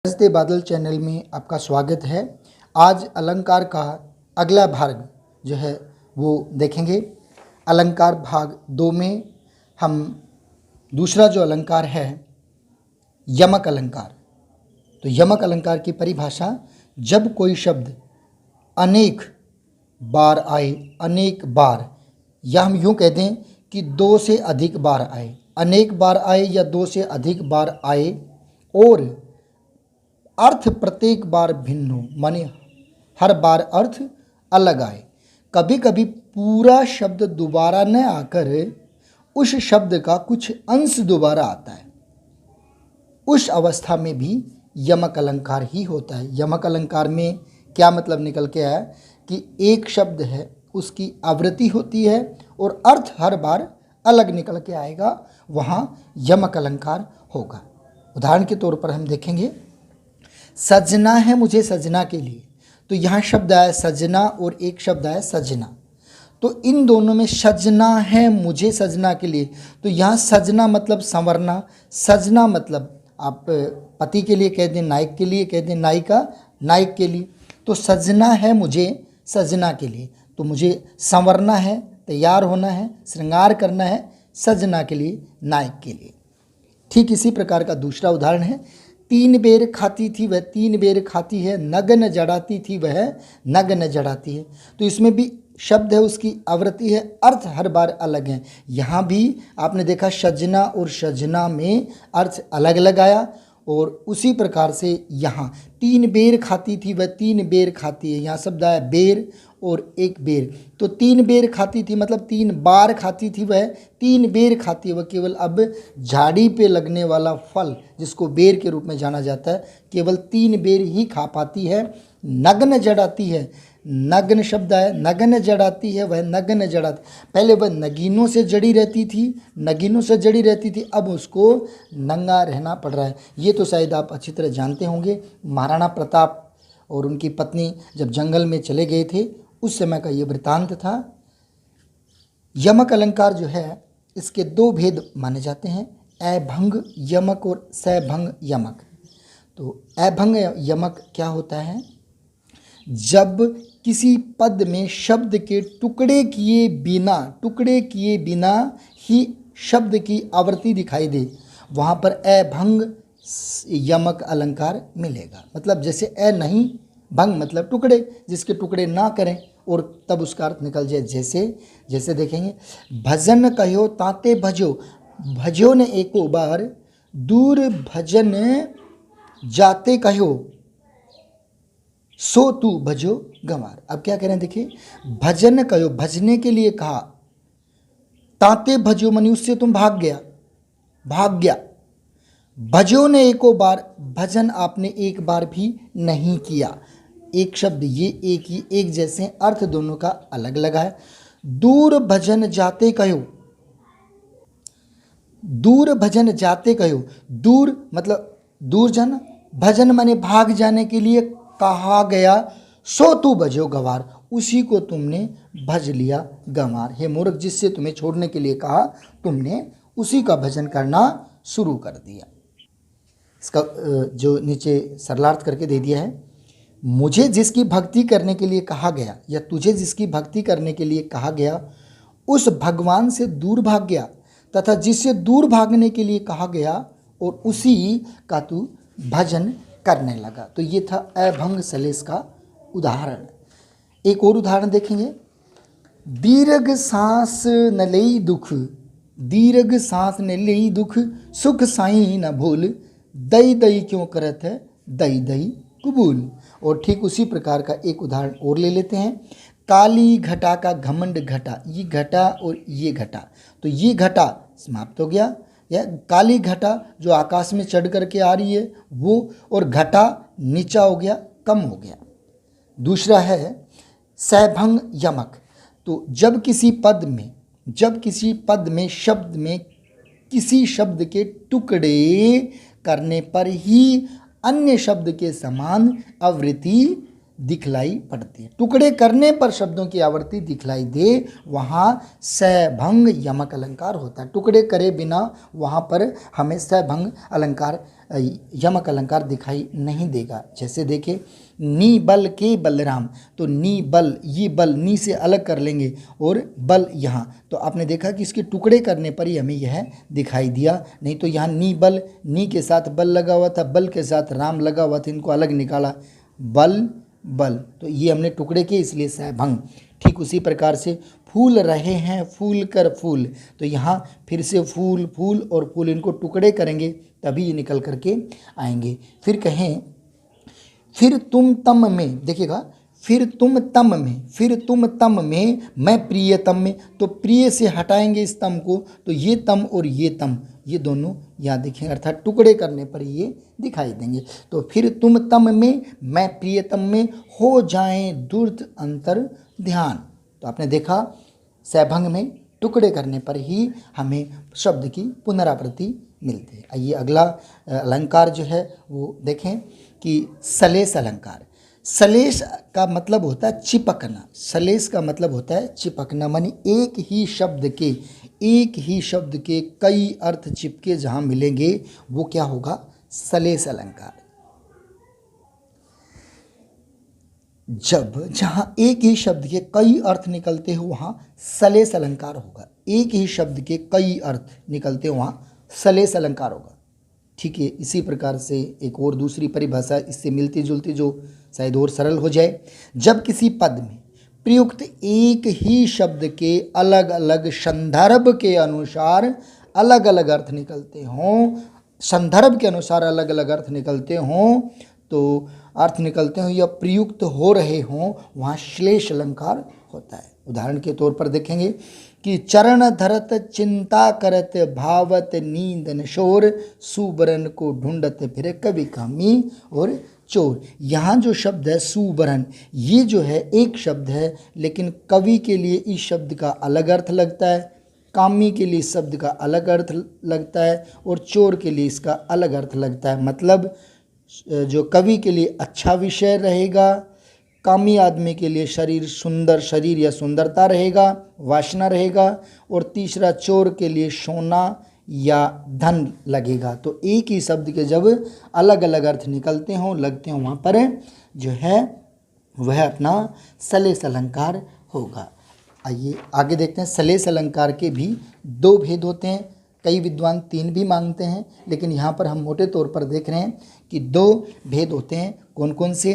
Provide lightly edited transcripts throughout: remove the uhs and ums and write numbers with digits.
गरजते बादल चैनल में आपका स्वागत है। आज अलंकार का अगला भाग जो है वो देखेंगे। अलंकार भाग 2 में हम दूसरा जो अलंकार है यमक अलंकार। तो यमक अलंकार की परिभाषा, जब कोई शब्द अनेक बार आए, अनेक बार, या हम यूँ कह दें कि 2 से अधिक बार आए, अनेक बार आए या 2 से अधिक बार आए और अर्थ प्रत्येक बार भिन्न हो, माने हर बार अर्थ अलग आए। कभी कभी पूरा शब्द दोबारा न आकर उस शब्द का कुछ अंश दोबारा आता है, उस अवस्था में भी यमक अलंकार ही होता है। यमक अलंकार में क्या मतलब निकल के आया कि एक शब्द है, उसकी आवृत्ति होती है और अर्थ हर बार अलग निकल के आएगा, वहाँ यमक अलंकार होगा। उदाहरण के तौर पर हम देखेंगे, सजना है मुझे सजना के लिए। तो यहाँ शब्द आया सजना और एक शब्द आया सजना। तो इन दोनों में सजना है मुझे सजना के लिए, तो यहाँ सजना मतलब संवरना, सजना मतलब आप पति के लिए कह दें, नायक के लिए कह दें, नायिका नायक के लिए। तो सजना है मुझे सजना के लिए, तो मुझे संवरना है, तैयार होना है, श्रृंगार करना है सजना के लिए, नायक के लिए। ठीक इसी प्रकार का दूसरा उदाहरण है, 3 बेर खाती थी वह 3 बेर खाती है, नगन जड़ाती थी वह नगन जड़ाती है। तो इसमें भी शब्द है, उसकी आवृत्ति है, अर्थ हर बार अलग है। यहाँ भी आपने देखा सजना और सजना में अर्थ अलग अलग आया, और उसी प्रकार से यहाँ 3 बेर खाती थी वह 3 बेर खाती है, यहाँ शब्द आया बेर और एक बेर। तो 3 बेर खाती थी मतलब 3 बार खाती थी वह 3 बेर खाती है। वह केवल अब झाड़ी पे लगने वाला फल जिसको बेर के रूप में जाना जाता है, केवल 3 बेर ही खा पाती है। नग्न जड़ाती है, नग्न शब्द है, नग्न जड़ाती है वह नग्न जड़ाती। पहले वह नगीनों से जड़ी रहती थी, नगीनों से जड़ी रहती थी, अब उसको नंगा रहना पड़ रहा है। ये तो शायद आप अच्छी तरह जानते होंगे, महाराणा प्रताप और उनकी पत्नी जब जंगल में चले गए थे उस समय का ये वृतांत था। यमक अलंकार जो है इसके 2 भेद माने जाते हैं, अभंग यमक और सभंग यमक। तो अभंग यमक क्या होता है, जब किसी पद में शब्द के टुकड़े किए बिना ही शब्द की आवृत्ति दिखाई दे, वहाँ पर अभंग यमक अलंकार मिलेगा। मतलब जैसे अ नहीं, भंग मतलब टुकड़े, जिसके टुकड़े ना करें और तब उसका अर्थ निकल जाए। जैसे देखेंगे, भजन कहो ताते भजो, भजो ने एको बार, दूर भजन जाते कहो सो तू भजो गंवार। अब क्या करें, देखिए, भजन कहो भजने के लिए कहा, ताते भजो मनी उससे तुम भाग गया, भजो ने एको बार, भजन आपने एक बार भी नहीं किया। एक शब्द ये एक जैसे, अर्थ दोनों का अलग लगा है। दूर भजन जाते कहो, दूर भजन जाते कहो, दूर मतलब दूर जाना, भजन माने भाग जाने के लिए कहा गया, सो तू भजो गंवार, उसी को तुमने भज लिया गंवार। हे मूर्ख, जिससे तुम्हें छोड़ने के लिए कहा तुमने उसी का भजन करना शुरू कर दिया। इसका जो नीचे सरलार्थ करके दे दिया है, मुझे जिसकी भक्ति करने के लिए कहा गया या तुझे जिसकी भक्ति करने के लिए कहा गया उस भगवान से दूर भाग गया, तथा जिससे दूर भागने के लिए कहा गया और उसी का तू भजन करने लगा। तो ये था अभंग सलेस का उदाहरण। एक और उदाहरण देखेंगे, दीर्घ सांस न लेई दुख, दीर्घ सांस न लेई दुख, सुख साई न भूल, दई दई क्यों करत है दई दई कबूल। और ठीक उसी प्रकार का एक उदाहरण और ले लेते हैं, काली घटा का घमंड घटा, ये घटा और ये घटा, तो ये घटा समाप्त हो गया, या काली घटा जो आकाश में चढ़ करके आ रही है वो, और घटा नीचा हो गया, कम हो गया। दूसरा है सभंग यमक। तो जब किसी पद में शब्द में किसी शब्द के टुकड़े करने पर ही अन्य शब्द के समान आवृत्ति दिखलाई पड़ती है। टुकड़े करने पर शब्दों की आवृत्ति दिखलाई दे वहाँ सभंग यमक अलंकार होता है। टुकड़े करे बिना वहाँ पर हमें सभंग अलंकार यमक अलंकार दिखाई नहीं देगा। जैसे देखें, नी बल के बलराम, तो नी बल, ये बल नी से अलग कर लेंगे और बल यहाँ, तो आपने देखा कि इसके टुकड़े करने पर ही हमें यह दिखाई दिया। नहीं तो यहाँ नी बल, नी के साथ बल लगा हुआ था, बल के साथ राम लगा हुआ था, इनको अलग निकाला, बल बल, तो ये हमने टुकड़े किए इसलिए सभंग। ठीक उसी प्रकार से फूल रहे हैं फूल कर फूल, तो यहाँ फिर से फूल फूल और फूल, इनको टुकड़े करेंगे तभी ये निकल करके आएंगे। फिर कहें फिर तुम तम में, देखिएगा, फिर तुम तम में, फिर तुम तम में, मैं प्रियतम में, तो प्रिय से हटाएंगे इस तम को, तो ये तम और ये तम, ये दोनों यहाँ देखेंगे, अर्थात टुकड़े करने पर ये दिखाई देंगे। तो फिर तुम तम में, मैं प्रियतम में, हो जाएं दूर्त अंतर ध्यान। तो आपने देखा सभंग में टुकड़े करने पर ही हमें शब्द की पुनरावृत्ति मिलती है। आइए अगला अलंकार जो है वो देखें कि सलेस अलंकार। सलेस का मतलब होता है चिपकना, सलेस का मतलब होता है चिपकना, मानी एक ही शब्द के कई अर्थ चिपके जहां मिलेंगे वो क्या होगा, सलेस अलंकार। जब जहां एक ही शब्द के कई अर्थ निकलते हो वहां सलेस अलंकार होगा। एक ही शब्द के कई अर्थ निकलते हो वहां सलेस अलंकार होगा। ठीक है, इसी प्रकार से एक और दूसरी परिभाषा इससे मिलती जुलती जो शायद और सरल हो जाए। जब किसी पद में प्रयुक्त एक ही शब्द के अलग अलग संदर्भ के अनुसार अलग अलग अर्थ निकलते हों, संदर्भ के अनुसार अलग अलग अर्थ निकलते हों, तो अर्थ निकलते हों या प्रयुक्त हो रहे हों, वहाँ श्लेष अलंकार होता है। उदाहरण के तौर पर देखेंगे कि चरण धरत चिंता करत भावत नींद नशोर, सुबरन को ढूंढत फिर कवि कामी और चोर। यहाँ जो शब्द है सुबरन, ये जो है एक शब्द है, लेकिन कवि के लिए इस शब्द का अलग अर्थ लगता है, कामी के लिए इस शब्द का अलग अर्थ लगता है और चोर के लिए इसका अलग अर्थ लगता है। मतलब जो कवि के लिए अच्छा विषय रहेगा, कामी आदमी के लिए शरीर सुंदर, शरीर या सुंदरता रहेगा, वासना रहेगा, और तीसरा चोर के लिए सोना या धन लगेगा। तो एक ही शब्द के जब अलग अलग अर्थ निकलते हों, लगते हों, वहाँ पर जो है वह अपना सलेस अलंकार होगा। आइए आगे देखते हैं। सलेस अलंकार के भी दो भेद होते हैं, कई विद्वान तीन भी मांगते हैं, लेकिन यहाँ पर हम मोटे तौर पर देख रहे हैं कि दो भेद होते हैं। कौन कौन से?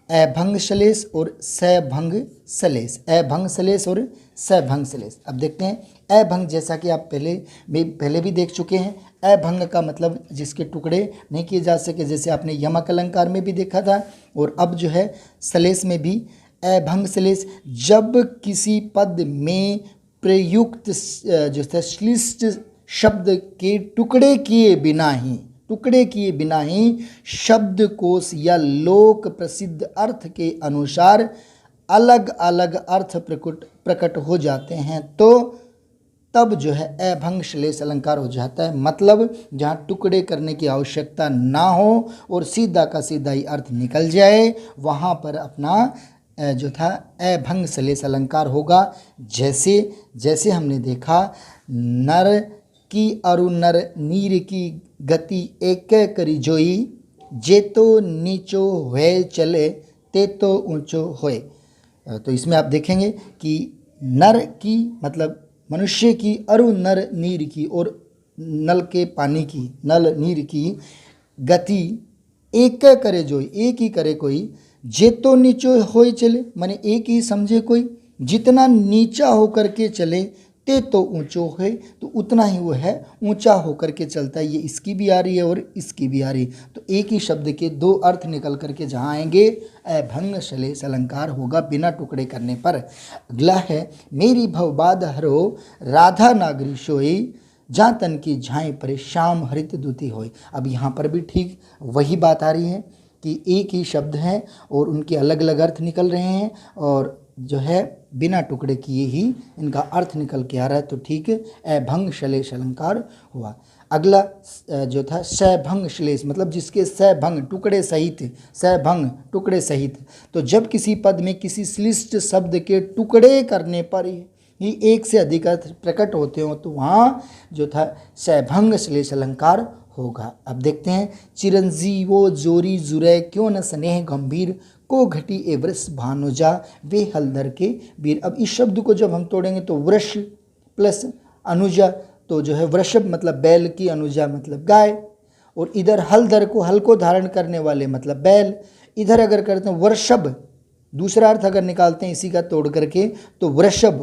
अभंग सलेस और सभंग सलेस, अभंग सलेस और सभंग सलेस। अब देखते हैं अभंग, जैसा कि आप पहले भी देख चुके हैं। अभंग का मतलब जिसके टुकड़े नहीं किए जा सके, जैसे आपने यमक अलंकार में भी देखा था, और अब जो है सलेस में भी अभंग सलेस। जब किसी पद में प्रयुक्त जो है श्लिष्ट शब्द के टुकड़े किए बिना ही शब्दकोश या लोक प्रसिद्ध अर्थ के अनुसार अलग अलग अर्थ प्रकट हो जाते हैं, तो तब जो है अभंग श्लेष अलंकार हो जाता है। मतलब जहाँ टुकड़े करने की आवश्यकता ना हो और सीधा का सीधा ही अर्थ निकल जाए, वहाँ पर अपना जो था अभंग श्लेष अलंकार होगा। जैसे हमने देखा, नर की अरु नर नीर की गति एक करी जोई, जे तो नीचो हुए चले ते तो ऊंचो होए। तो इसमें आप देखेंगे कि नर की मतलब मनुष्य की, अरु नर नीर की, और नल के पानी की, नल नीर की गति एक करे जोई, एक ही करे कोई, जे तो नीचो होए चले, माने एक ही समझे कोई, जितना नीचा होकर के चले ते तो ऊंचो है, तो उतना ही वो है ऊंचा होकर के चलता है। ये इसकी भी आ रही है और इसकी भी आ रही है, तो एक ही शब्द के दो अर्थ निकल करके जहाँ आएंगे अभंग श्लेष अलंकार होगा बिना टुकड़े करने पर। अगला है, मेरी भवबाद हरो राधा नागरी सोई, जहाँ तन की झाई पर श्याम हरित दूती होई। अब यहाँ पर भी ठीक वही बात आ रही है कि एक ही शब्द हैं और उनके अलग अलग अर्थ निकल रहे हैं, और जो है बिना टुकड़े किए ही इनका अर्थ निकल के आ रहा है, तो ठीक अभंग श्लेष अलंकार हुआ। अगला जो था सैभंग श्लेष, मतलब जिसके सैभंग टुकड़े सहित, सैभंग टुकड़े सहित। तो जब किसी पद में किसी श्लिष्ट शब्द के टुकड़े करने पर ही एक से अधिक अर्थ प्रकट होते हो तो वहाँ जो था सैभंग श्लेष अलंकार होगा। अब देखते हैं, चिरंजीवो जोरी जुरै क्यों न स्नेह गंभीर, को घटी ए वृष भानुजा वे हलधर के वीर। अब इस शब्द को जब हम तोड़ेंगे तो वृष प्लस अनुजा, तो जो है वृषभ मतलब बैल की, अनुजा मतलब गाय, और इधर हलधर को, हल को धारण करने वाले मतलब बैल। इधर अगर करते हैं वृषभ, दूसरा अर्थ अगर निकालते हैं इसी का तोड़ करके तो वृषभ,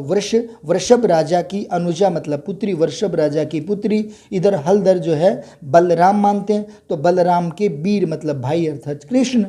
वृषभ राजा की अनुजा मतलब पुत्री, वृषभ राजा की पुत्री। इधर हलधर जो है बलराम मानते हैं, तो बलराम के वीर मतलब भाई अर्थात कृष्ण।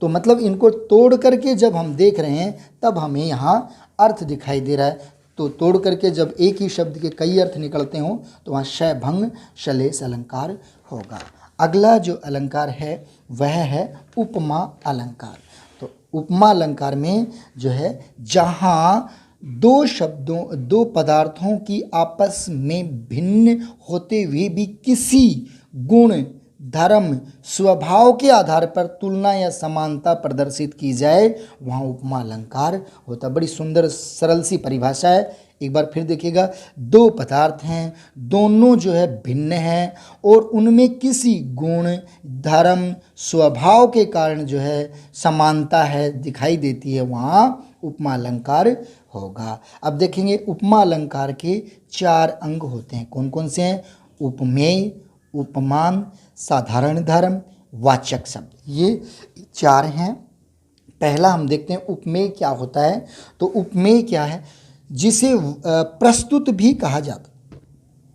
तो मतलब इनको तोड़ करके जब हम देख रहे हैं तब हमें यहाँ अर्थ दिखाई दे रहा है। तो तोड़ करके जब एक ही शब्द के कई अर्थ निकलते हों तो वहाँ शैभंग श्लेष अलंकार होगा। अगला जो अलंकार है वह है उपमा अलंकार। तो उपमा अलंकार में जो है जहाँ दो पदार्थों की आपस में भिन्न होते हुए भी किसी गुण, धर्म, स्वभाव के आधार पर तुलना या समानता प्रदर्शित की जाए वहाँ उपमा अलंकार होता। बड़ी सुंदर सरल सी परिभाषा है, एक बार फिर देखिएगा। दो पदार्थ हैं, दोनों जो है भिन्न हैं और उनमें किसी गुण, धर्म, स्वभाव के कारण जो है समानता है दिखाई देती है, वहाँ उपमा अलंकार होगा। अब देखेंगे उपमा अलंकार के 4 अंग होते हैं। कौन कौन से हैं? उपमेय, उपमान, साधारण धर्म, वाचक शब्द, ये 4 हैं। पहला हम देखते हैं उपमेय क्या होता है। तो उपमेय क्या है? जिसे प्रस्तुत भी कहा जाता,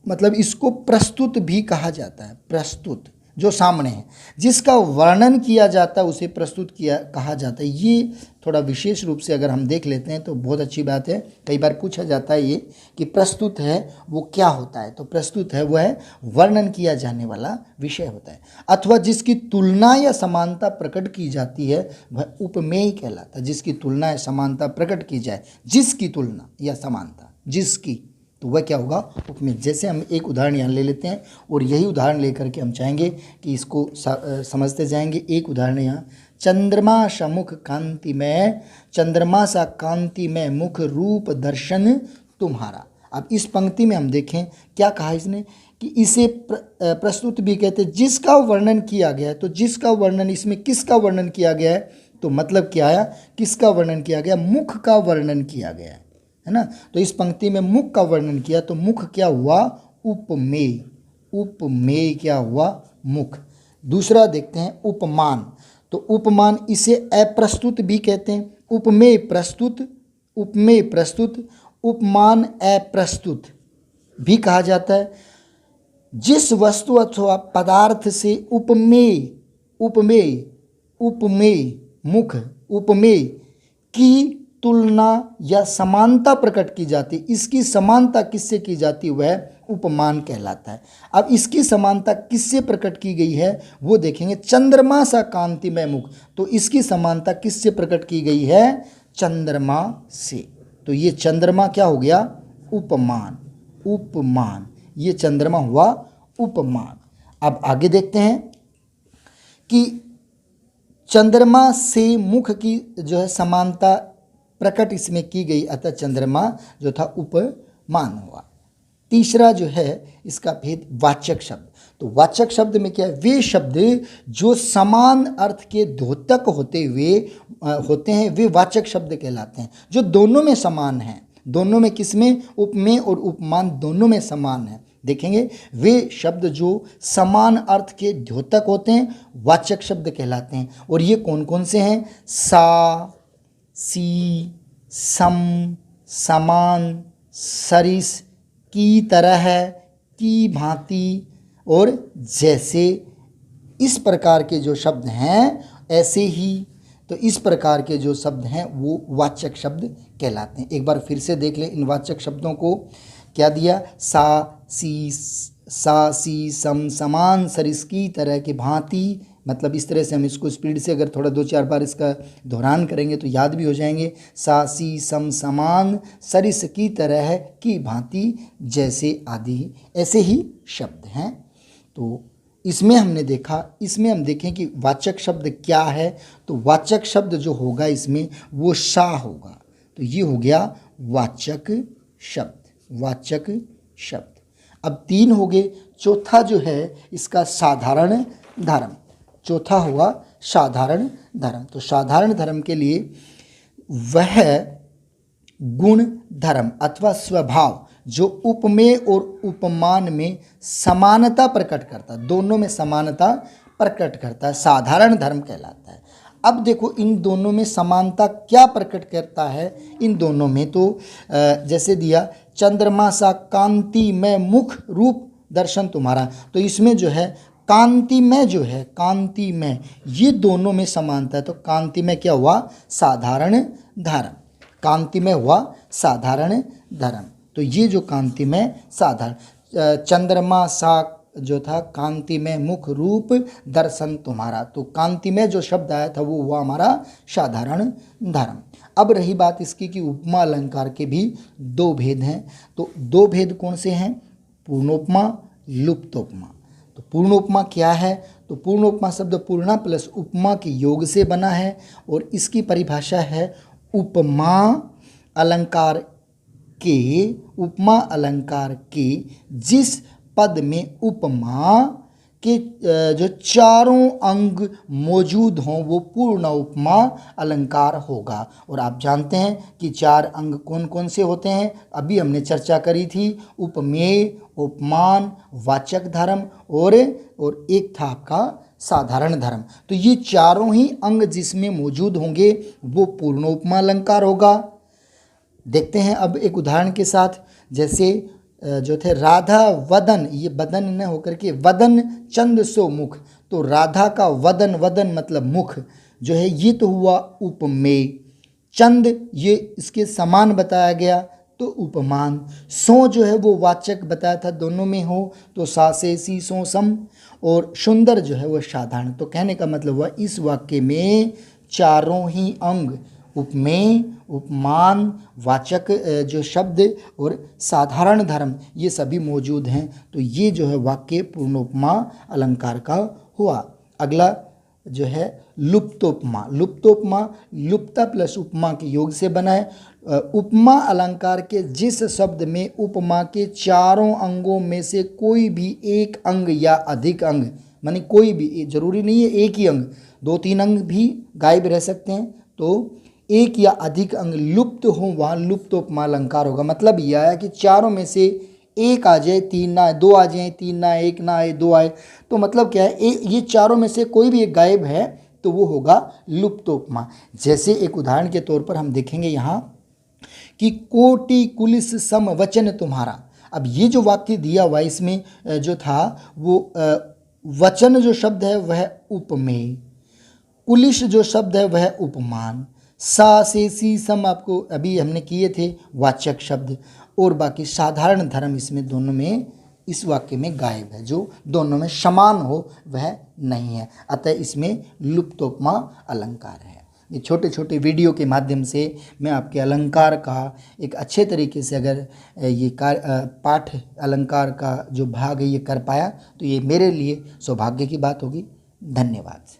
मतलब इसको प्रस्तुत भी कहा जाता है। प्रस्तुत जो सामने है, जिसका वर्णन किया जाता है उसे प्रस्तुत किया कहा जाता है। ये थोड़ा विशेष रूप से अगर हम देख लेते हैं तो बहुत अच्छी बात है। कई बार पूछा जाता है ये कि प्रस्तुत है वो क्या होता है। तो प्रस्तुत है वो है वर्णन किया जाने वाला विषय होता है, अथवा जिसकी तुलना या समानता प्रकट की जाती है वह उपमेय कहलाता है। जिसकी तुलना या समानता प्रकट की जाए, जिसकी तुलना या समानता, जिसकी, तो वह क्या होगा? उपमेय। जैसे हम एक उदाहरण यहाँ ले लेते हैं और यही उदाहरण लेकर के हम चाहेंगे कि इसको समझते जाएंगे। एक उदाहरण यहाँ, चंद्रमा सा मुख कांति में, चंद्रमा सा कांति में मुख रूप दर्शन तुम्हारा। अब इस पंक्ति में हम देखें क्या कहा इसने कि इसे प्रस्तुत भी कहते हैं, जिसका वर्णन किया गया है। तो जिसका वर्णन, इसमें किसका वर्णन किया गया है? तो मतलब क्या आया? किसका वर्णन किया गया? मुख का वर्णन किया गया है ना। तो इस पंक्ति में मुख का वर्णन किया तो मुख क्या हुआ? उपमेय। उपमेय क्या हुआ? मुख। दूसरा देखते हैं उपमान। तो उपमान, इसे अप्रस्तुत भी कहते हैं। उपमेय प्रस्तुत, उपमेय प्रस्तुत, उपमान अप्रस्तुत भी कहा जाता है। जिस वस्तु अथवा पदार्थ से उपमेय, उपमेय, उपमेय मुख, उपमेय की तुलना या समानता प्रकट की जाती, इसकी समानता किससे की जाती, वह उपमान कहलाता है। अब इसकी समानता किससे प्रकट की गई है वो देखेंगे। चंद्रमा सा कांतिमय मुख, तो इसकी समानता किससे प्रकट की गई है? चंद्रमा से। तो ये चंद्रमा क्या हो गया? उपमान। उपमान, ये चंद्रमा हुआ उपमान। अब आगे देखते हैं कि चंद्रमा से मुख की जो है समानता प्रकट इसमें की गई, अतः चंद्रमा जो था उपमान हुआ। तीसरा जो है इसका भेद वाचक शब्द। तो वाचक शब्द में क्या है? वे शब्द जो समान अर्थ के द्योतक होते हैं वे वाचक शब्द कहलाते हैं। जो दोनों में समान हैं, दोनों में, किसमें? उपमेय और उपमान दोनों में समान है। देखेंगे वे शब्द जो समान अर्थ के द्योतक होते हैं वाचक शब्द कहलाते हैं। और ये कौन कौन से हैं? सा, सी, सम, समान, सरिस, की तरह, की भांति और जैसे। इस प्रकार के जो शब्द हैं, ऐसे ही, तो इस प्रकार के जो शब्द हैं वो वाचक शब्द कहलाते हैं। एक बार फिर से देख लें इन वाचक शब्दों को। क्या दिया? सा, सी, सम, समान, सरिस, की तरह, की भांति, मतलब इस तरह से हम इसको स्पीड से अगर थोड़ा 2-4 बार इसका दोहरान करेंगे तो याद भी हो जाएंगे। सा सी सम समान सरिस की तरह की भांति जैसे आदि ऐसे ही शब्द हैं। तो इसमें हमने देखा, इसमें हम देखें कि वाचक शब्द क्या है। तो वाचक शब्द जो होगा इसमें वो सा होगा। तो ये हो गया वाचक शब्द, वाचक शब्द। अब 3 हो गए। चौथा जो है इसका साधारण धर्म, चौथा हुआ साधारण धर्म। तो साधारण धर्म के लिए वह गुण धर्म अथवा स्वभाव जो उपमेय और उपमान में समानता प्रकट करता है, दोनों में समानता प्रकट करता है, साधारण धर्म कहलाता है। अब देखो इन दोनों में समानता क्या प्रकट करता है। इन दोनों में तो जैसे दिया चंद्रमा सा कांति में मुख रूप दर्शन तुम्हारा, तो इसमें जो है कांति में, जो है कांति में, ये दोनों में समानता है। तो कांति में क्या हुआ, साधारण धर्म, कांति में हुआ साधारण धर्म। तो ये जो कांति में साधारण, चंद्रमा सा जो था कांति में मुख रूप दर्शन तुम्हारा, तो कांति में जो शब्द आया था वो हुआ हमारा साधारण धर्म। अब रही बात इसकी कि उपमा अलंकार के भी 2 भेद हैं। तो 2 भेद कौन से हैं, पूर्णोपमा लुप्तोपमा। तो पूर्णोपमा क्या है, तो पूर्णोपमा शब्द पूर्णा प्लस उपमा के योग से बना है और इसकी परिभाषा है उपमा अलंकार के, उपमा अलंकार के जिस पद में उपमा के जो चारों अंग मौजूद हों वो पूर्ण उपमा अलंकार होगा। और आप जानते हैं कि 4 अंग कौन कौन से होते हैं, अभी हमने चर्चा करी थी, उपमेय, उपमान, वाचक धर्म और एक था आपका साधारण धर्म। तो ये चारों ही अंग जिसमें मौजूद होंगे वो पूर्ण उपमा अलंकार होगा। देखते हैं अब एक उदाहरण के साथ, जैसे जो थे राधा वदन, ये बदन न होकर के वदन चंद सो मुख, तो राधा का वदन, वदन मतलब मुख जो है ये तो हुआ उपमेय, चंद ये इसके समान बताया गया तो उपमान, सो जो है वो वाचक बताया था दोनों में हो तो सा से सी सो सम, और सुंदर जो है वो साधारण। तो कहने का मतलब हुआ इस वाक्य में चारों ही अंग उपमेय, उपमान, वाचक जो शब्द और साधारण धर्म ये सभी मौजूद हैं। तो ये जो है वाक्य पूर्णोपमा अलंकार का हुआ। अगला जो है लुप्तोपमा। लुप्तोपमा लुप्ता प्लस उपमा के योग से बना है। उपमा अलंकार के जिस शब्द में उपमा के चारों अंगों में से कोई भी एक अंग या अधिक अंग, माने कोई भी, जरूरी नहीं है एक ही अंग, 2-3 अंग भी गायब रह सकते हैं, तो एक या अधिक अंग लुप्त हो वहाँ लुप्तोपमा अलंकार होगा। मतलब यह आया कि चारों में से एक आ जाए 3 ना आए, 2 आ जाए 3 ना आए, 1 ना आए 2 आए, तो मतलब क्या है ये चारों में से कोई भी एक गायब है तो वो होगा लुप्तोपमा। जैसे एक उदाहरण के तौर पर हम देखेंगे यहाँ कि कोटि कुलिस सम वचन तुम्हारा। अब ये जो वाक्य दिया हुआ इसमें जो था वो वचन जो शब्द है वह उपमेय, कुलिश जो शब्द है वह उपमान, सा से सी सम आपको अभी हमने किए थे वाचक शब्द, और बाकी साधारण धर्म इसमें दोनों में इस वाक्य में गायब है, जो दोनों में समान हो वह नहीं है, अतः इसमें लुप्तोपमा अलंकार है। ये छोटे छोटे वीडियो के माध्यम से मैं आपके अलंकार का एक अच्छे तरीके से अगर ये पाठ अलंकार का जो भाग है ये कर पाया तो ये मेरे लिए सौभाग्य की बात होगी। धन्यवाद।